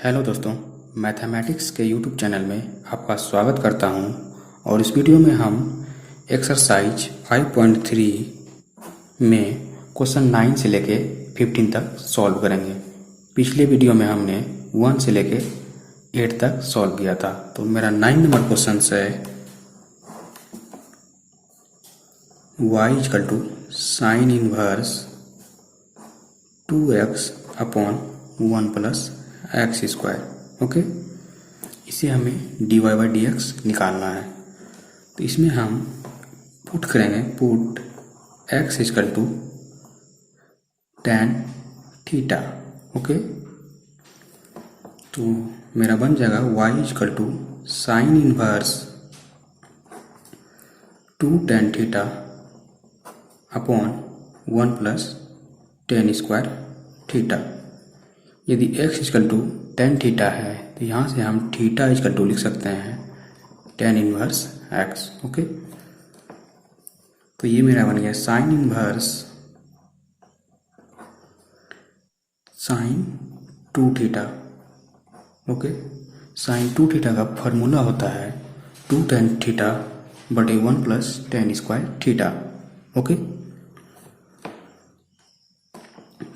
Hello दोस्तों, mathematics के YouTube channel में आपका स्वागत करता हूं। और इस वीडियो में हम एक्सरसाइज 5.3 में क्वेश्चन 9 से लेके 15 तक सॉल्व करेंगे। पिछले वीडियो में हमने 1 से लेके 8 तक सॉल्व किया था। तो मेरा 9 नंबर क्वेश्चन है y equal to sine inverse 2x upon 1 plus x square. Okay, इसे हमें D Y by D x निकालना है। तो इसमें हम पुट करेंगे, put x equal to tan theta. Okay, तो मेरा बन जाएगा y equal to sine inverse 2 tan theta upon 1 plus tan square theta. यदि x equal to tan theta है तो यहाँ से हम थीटा इक्वल टू लिख सकते हैं tan इनवर्स x। ओके, तो ये मेरा बन गया sine inverse sine 2 theta. Okay, sine 2 theta का फॉर्मूला होता है 2 tan थीटा बटे 1 plus tan square theta. Okay,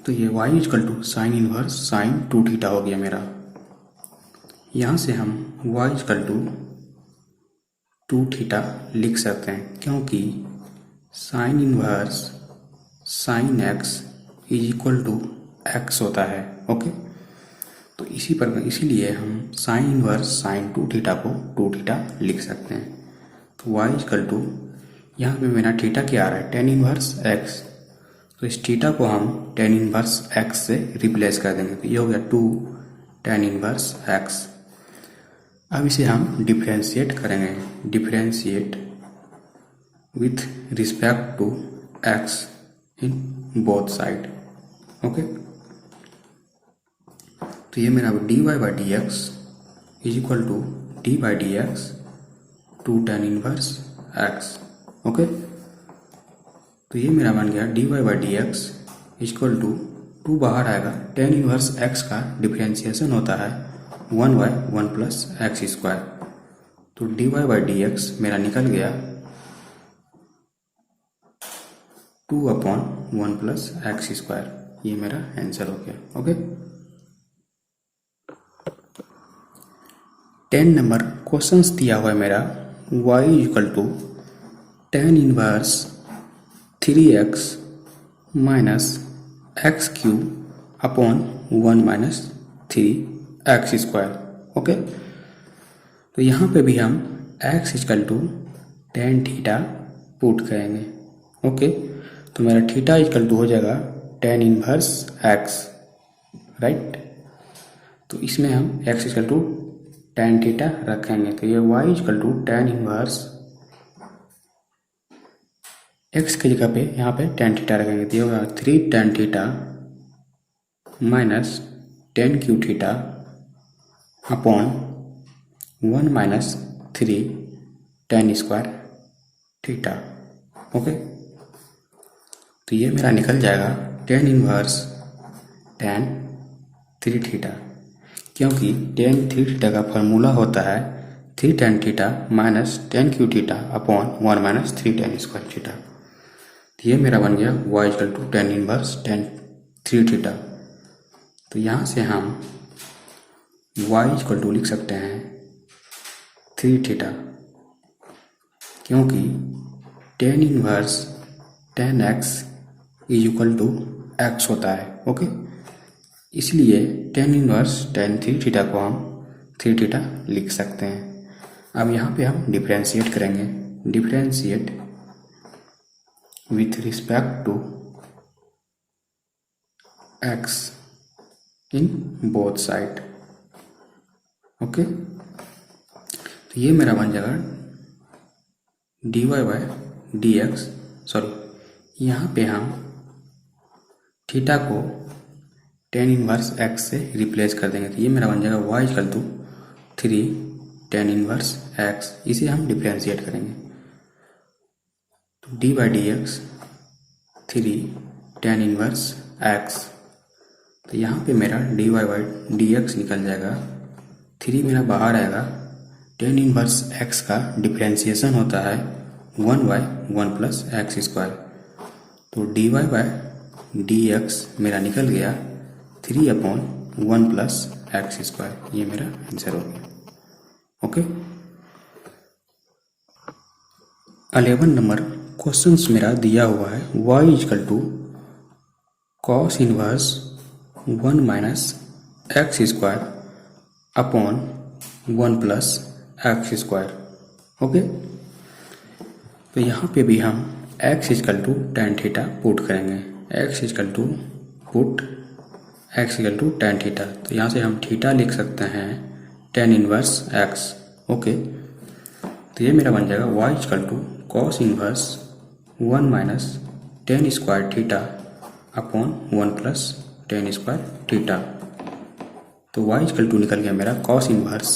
तो ये y equal to sine inverse sine 2 theta हो गया मेरा। यहाँ से हम y इक्वल टू 2 थीटा लिख सकते हैं, क्योंकि sine inverse sine x is equal to x होता है। ओके, तो इसीलिए हम साइन इनवर्स साइन 2 थीटा को 2 थीटा लिख सकते हैं। तो y इक्वल टू यहाँ पे मेरा थीटा क्या आ रहा है, tan इनवर्स x। तो इस थीटा को हम tan इनवर्स x से रिप्लेस कर देंगे, तो ये हो गया 2 tan इनवर्स x। अब इसे हम डिफरेंशिएट करेंगे, differentiate with respect to x in both side. Okay, तो ये मेरा d Y by D x is equal to d by D x 2 tan inverse x। Okay, तो ये मेरा बन गया d Y by D x equal to 2 बाहर आएगा, tan इनवर्स x का डिफरेंशिएशन होता है 1 बाई 1 प्लस एक्स स्क्वायर। तो d Y by D x मेरा निकल गया 2 अपॉन 1 प्लस एक्स स्क्वायर। ये मेरा आंसर हो गया। ओके, 10 नंबर क्वेश्चन दिया हुआ है मेरा y equal to tan inverse 3x minus x cube upon 1 minus 3x square. Okay, तो यहाँ पे भी हम x equal to tan theta put करेंगे। ओके, तो मेरा थीटा इक्वल टू हो जाएगा tan इनवर्स x, राइट। तो इसमें हम x equal to tan theta रखेंगे, तो ये y equal to tan inverse x की जगह पे यहाँ पे tan थीटा रखेंगे, तो ये होगा 3 tan theta minus tan cube theta upon 1 minus 3 tan square theta. Okay, तो ये मेरा निकल जाएगा tan इनवर्स tan 3 थीटा, क्योंकि tan 3 थीटा का फॉर्मूला होता है 3 tan theta minus tan cube theta upon 1 minus 3 tan square theta. ये मेरा बन गया y equal to tan inverse tan 3 theta. तो यहाँ से हम y इक्वल टू लिख सकते हैं 3 थीटा, क्योंकि tan inverse tan x is equal to x होता है। ओके, इसलिए tan इनवर्स tan 3 थीटा को हम 3 थीटा लिख सकते हैं। अब यहाँ पे हम डिफरेंशिएट करेंगे, differentiate with respect to x in both side। Okay, तो ये मेरा बन जाएगा d Y by D x, sorry यहाँ पे हम थीटा को tan इनवर्स x से रिप्लेस कर देंगे, तो ये मेरा बन जाएगा y equal to 3 tan inverse x। इसे हम डिफरेंशिएट करेंगे, d by D x 3 tan inverse x तो यहाँ पे मेरा dy बाई डी एक्स निकल जाएगा, 3 मेरा बाहर आएगा। टेन इनवर्स x का डिफ्रेंसिएशन होता है 1 बाई 1 प्लस एक्स स्क्वायर। तो dy बाई डी एक्स मेरा निकल गया 3 अपॉन 1 प्लस एक्स स्क्वायर। ये मेरा आंसर हो गया। ओके, 11 नंबर क्वेश्चंस मेरा दिया हुआ है y is equal to cos inverse 1 minus x square upon 1 plus x square. Okay, तो यहाँ पे भी हम x is equal to tan theta put करेंगे। x is equal to put x is equal to tan theta. तो यहाँ से हम थीटा लिख सकते हैं टेन इनवर्स x। ओके, तो ये मेरा बन जाएगा y is equal to cos inverse 1 minus tan square theta upon 1 plus tan square theta. तो y इजकल टू निकल गया मेरा कॉस इनवर्स,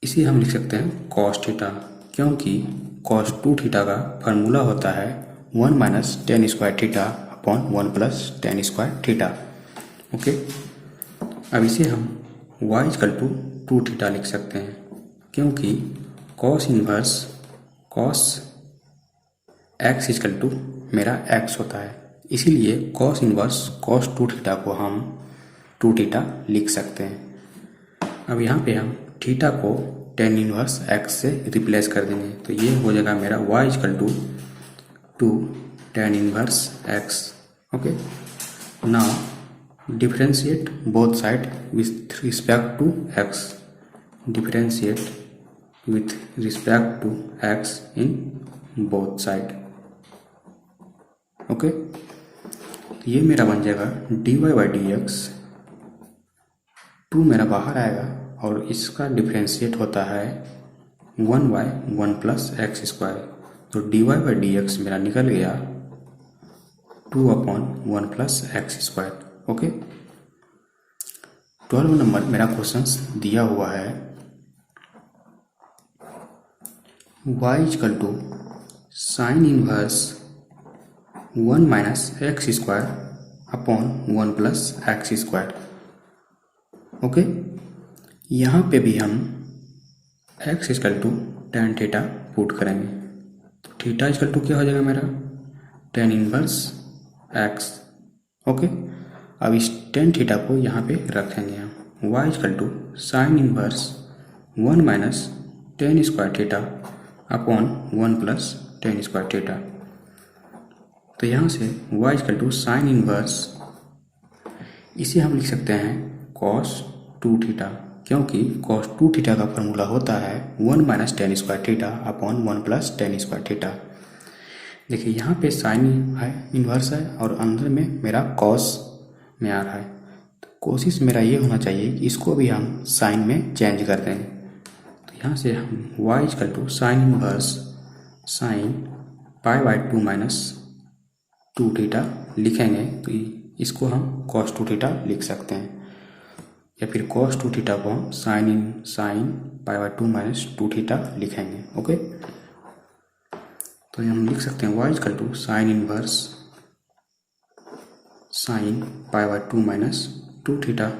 इसे हम लिख सकते हैं कॉस थीटा, क्योंकि कॉस 2 थीटा का फार्मूला होता है 1 minus tan square theta upon 1 plus tan square theta. Okay, अब इसे हम y इजकल टू 2 थीटा लिख सकते हैं, क्योंकि cos inverse cos x is equal to मेरा x होता है, इसीलिए कॉस इनवर्स कॉस 2 थीटा को हम 2 थीटा लिख सकते हैं। अब यहाँ पे हम थीटा को टेन इनवर्स x से रिप्लेस कर देंगे, तो ये हो जाएगा मेरा y is equal to 2 tan inverse x। Okay, now differentiate both side with respect to x, differentiate with respect to x in both side. Okay, ये मेरा बन जाएगा dy बाई डी एक्स, 2 मेरा बाहर आएगा और इसका डिफ्रेंशिएट होता है 1 बाई 1 प्लस एक्स स्क्वायर। तो dy बाई डी एक्स मेरा निकल गया 2 upon 1 plus x square. Okay, 12 number मेरा क्वेश्चंस दिया हुआ है y is equal to sine inverse 1 minus x square upon 1 plus x square. Okay, यहाँ पे भी हम x is equal to tan theta put करेंगे। तो थीटा इजकल टू क्या हो जाएगा मेरा टेन इनवर्स x। ओके, अब इस टेन थीटा को यहाँ पे रखेंगे हम। y is equal to sine inverse 1 minus tan square theta upon 1 plus tan square theta. तो यहाँ से y is equal to sine inverse, इसे हम लिख सकते हैं कॉस 2 थीटा, क्योंकि कॉस 2 थीटा का फार्मूला होता है 1 minus tan square theta upon 1 plus tan square theta. देखिए यहाँ पे साइन है, इन्वर्स है, और अंदर में मेरा कॉस में आ रहा है। तो कोशिश मेरा ये होना चाहिए कि इसको भी हम साइन में चेंज कर दें। तो यहाँ से हम y is equal to sine inverse sine pi by 2 minus 2 theta लिखेंगे, तो इसको हम कॉस 2 थीटा लिख सकते हैं, या फिर कॉस 2 थीटा को हम sine pi by 2 minus 2 theta लिखेंगे। ओके, तो हम लिख सकते हैं y is equal to sine inverse sine pi by 2 minus 2 theta,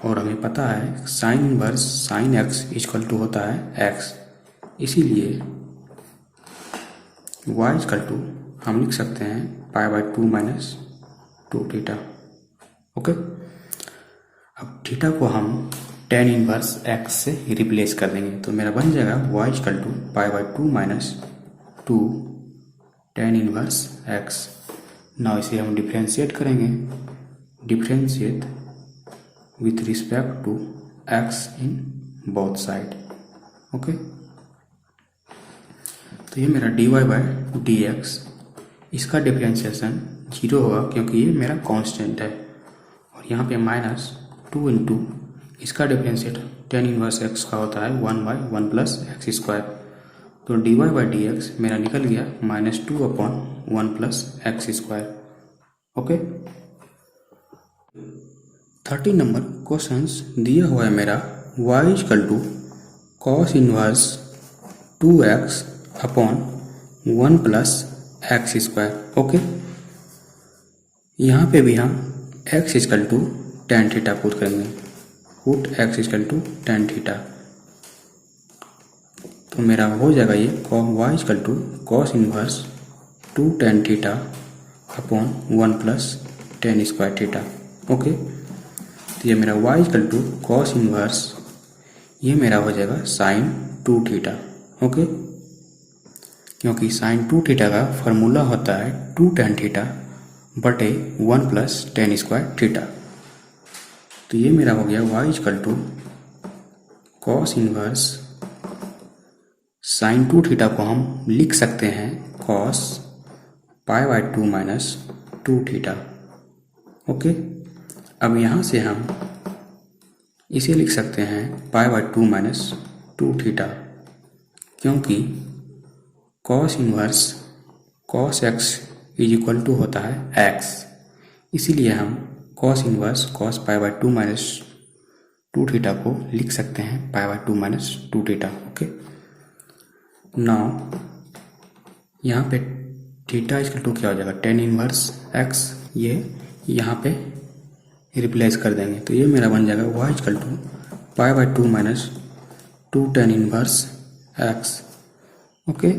और हमें पता है sine inverse sine x is equal to होता है x, इसीलिए y इजकल टू हम लिख सकते हैं pi by 2 minus 2 theta. Okay, अब थीटा को हम टेन इनवर्स x से रिप्लेस कर देंगे, तो मेरा बन जाएगा y is equal to pi by 2 minus 2 tan inverse x। Now इसे हम डिफ्रेंशिएट करेंगे, differentiate with respect to x in both side. Okay, तो ये मेरा dy बाई डी एक्स, इसका डिफ्रेंशिएशन 0 होगा क्योंकि ये मेरा कांस्टेंट है, और यहाँ पे माइनस 2 इंटू इसका डिफ्रेंशिएट टेन इनवर्स x का होता है 1 बाई 1 प्लस एक्स स्क्वायर। तो dy बाई डी एक्स मेरा निकल गया -2 upon 1 plus x square. Okay, 13 number questions दिया हुआ है मेरा y is equal to cos inverse 2x upon 1 plus x square. Okay, यहाँ पे भी हम x is equal to tan theta put करेंगे, put x is equal to tan theta, तो मेरा हो जाएगा ये y equal to cos inverse two tan theta upon one plus tan square theta. Okay, तो ये मेरा y equal to cos inverse, ये मेरा हो जाएगा साइन टू थीटा। ओके, क्योंकि साइन टू थीटा का फॉर्मूला होता है टू टेन थीटा बटे one plus tan square theta. तो ये मेरा हो गया y equal to cos inverse sine two theta को हम लिख सकते हैं cos pi by two minus two theta. Okay, अब यहाँ से हम इसे लिख सकते हैं pi by two minus two theta, क्योंकि cos inverse cos x is equal to होता है एक्स, इसीलिए हम cos inverse cos pi by two minus two theta को लिख सकते हैं pi by two minus two theta. Okay, now यहाँ पे थीटा इजकल टू क्या हो जाएगा टेन इनवर्स एक्स, ये यहाँ पे रिप्लेस कर देंगे, तो ये मेरा बन जाएगा y equal to pi by two minus two tan inverse x. Okay,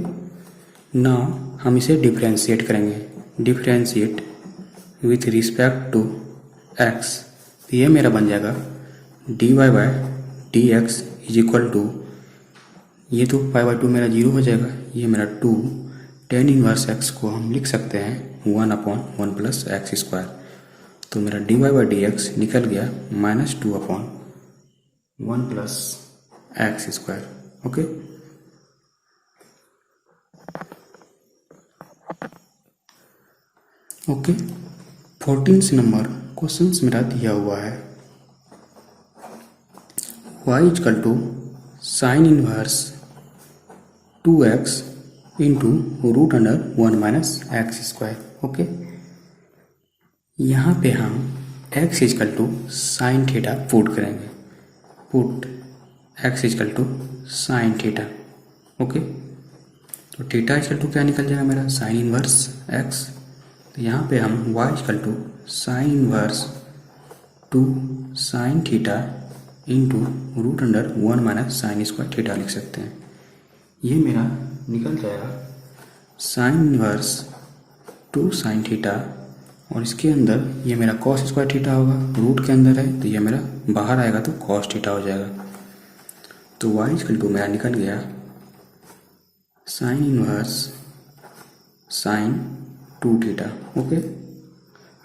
now हम इसे डिफ्रेंशिएट करेंगे, differentiate with respect to x, तो ये मेरा बन जाएगा d Y by D x is equal to, ये तो पाई बाई टू मेरा जीरो हो जाएगा, ये मेरा टू टेन इनवर्स एक्स को हम लिख सकते हैं one upon one plus x square, तो मेरा d Y by D x निकल गया minus two upon one plus x square. Okay, okay, 14 number question मेरा दिया हुआ है y is equal to sine inverse two x into root under one minus x square. Okay, यहाँ पे हम x is equal to sine theta put करेंगे, put x is equal to sine theta. Okay, तो theta is equal to क्या निकल जाएगा मेरा sine inverse x, तो यहाँ पे हम y is equal to sine inverse two sine theta into root under one minus sine square theta लिख सकते हैं। ये मेरा निकल जाएगा sine inverse two sine theta, और इसके अंदर ये मेरा कॉस स्क्वायर थीटा होगा, रूट के अंदर है तो ये मेरा बाहर आएगा तो कॉस थीटा हो जाएगा, तो y इजकल टू मेरा निकल गया sine inverse sine two theta. Okay,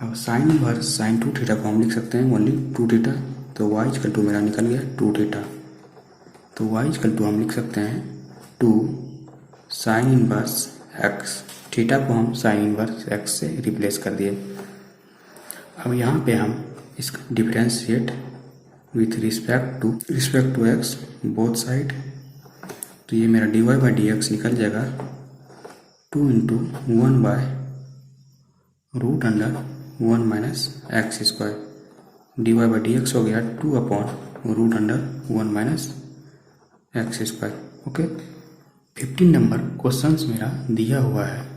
अब sine inverse sine two theta को हम लिख सकते हैं ओनली टू थीटा, तो y इजकल टू मेरा निकल गया टू थीटा, तो y इजकल टू हम लिख सकते हैं two sine inverse x, theta को हम साइन इनवर्स एक्स से रिप्लेस कर दिए। अब यहाँ पे हम इसका differentiate with respect to x both side, तो ये मेरा d Y by D x निकल जाएगा two into one by root under one minus x square, D Y by D X हो गया two upon root under one minus x square. Okay, 15 number question मेरा दिया हुआ है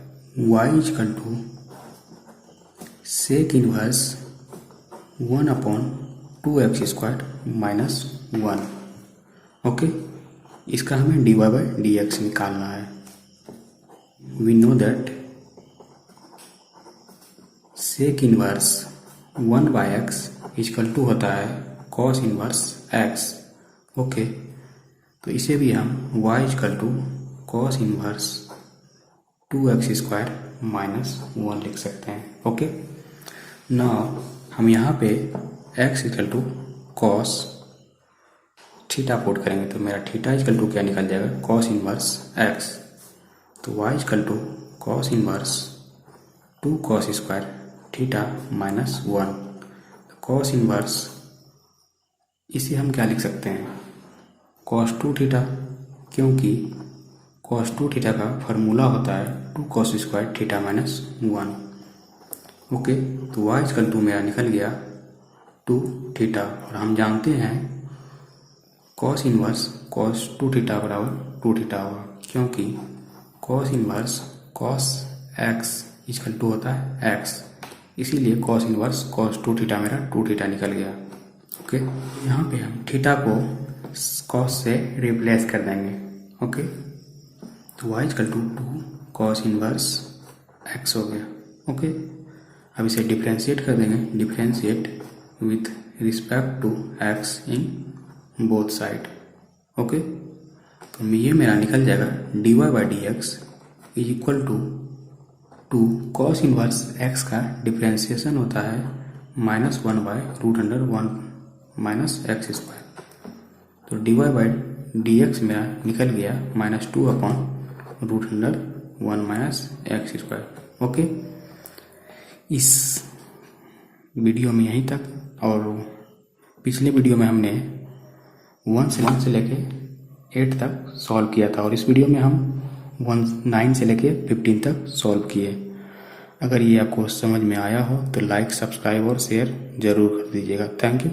y is equal to sec inverse one upon two X square minus one. Okay, इसका हमें D Y by D x निकालना है। We know that sec inverse one by x is equal to होता है कॉस इनवर्स एक्स। ओके, तो इसे भी हम y is equal to cos inverse two X square minus one लिख सकते हैं। ओके, नाउ हम यहाँ पे x is equal to cos theta put करेंगे, तो मेरा थीटा इजकल टू क्या निकल जाएगा कॉस इनवर्स x, तो y is equal to cos inverse two cos square theta minus one, cos inverse इसे हम क्या लिख सकते हैं कॉस टू थीटा, क्योंकि कॉस टू थीटा का फॉर्मूला होता है to cos square theta minus one. Okay, तो y इजकल टू मेरा निकल गया टू थीटा, और हम जानते हैं cos inverse cos two theta बराबर टू थीटा होगा, क्योंकि cos inverse cos X is equal to होता है एक्स, इसीलिए कॉस इनवर्स कॉस 2 थीटा मेरा 2 थीटा निकल गया। ओके, यहाँ पे हम थीटा को कॉस से रिप्लेस कर देंगे। ओके, तो y equal to 2 cos inverse x हो गया। ओके, अब इसे डिफ्रेंशिएट कर देंगे, differentiate with respect to x in both side. Okay, तो ये मेरा निकल जाएगा dy/dx is equal to 2 cos inverse x का डिफ्रेंशिएशन होता है -1/√1 माइनस एक्स स्क्वायर। तो dy/dx मेरा निकल गया -2/√1 माइनस एक्स स्क्वायर। ओके, इस वीडियो में यहीं तक, और पिछले वीडियो में हमने 1 से लेके 8 तक सॉल्व किया था, और इस वीडियो में हम 9 से लेके 15 तक सॉल्व किए। अगर ये आपको समझ में आया हो तो लाइक, सब्सक्राइब और शेयर ज़रूर कर दीजिएगा। Thank you.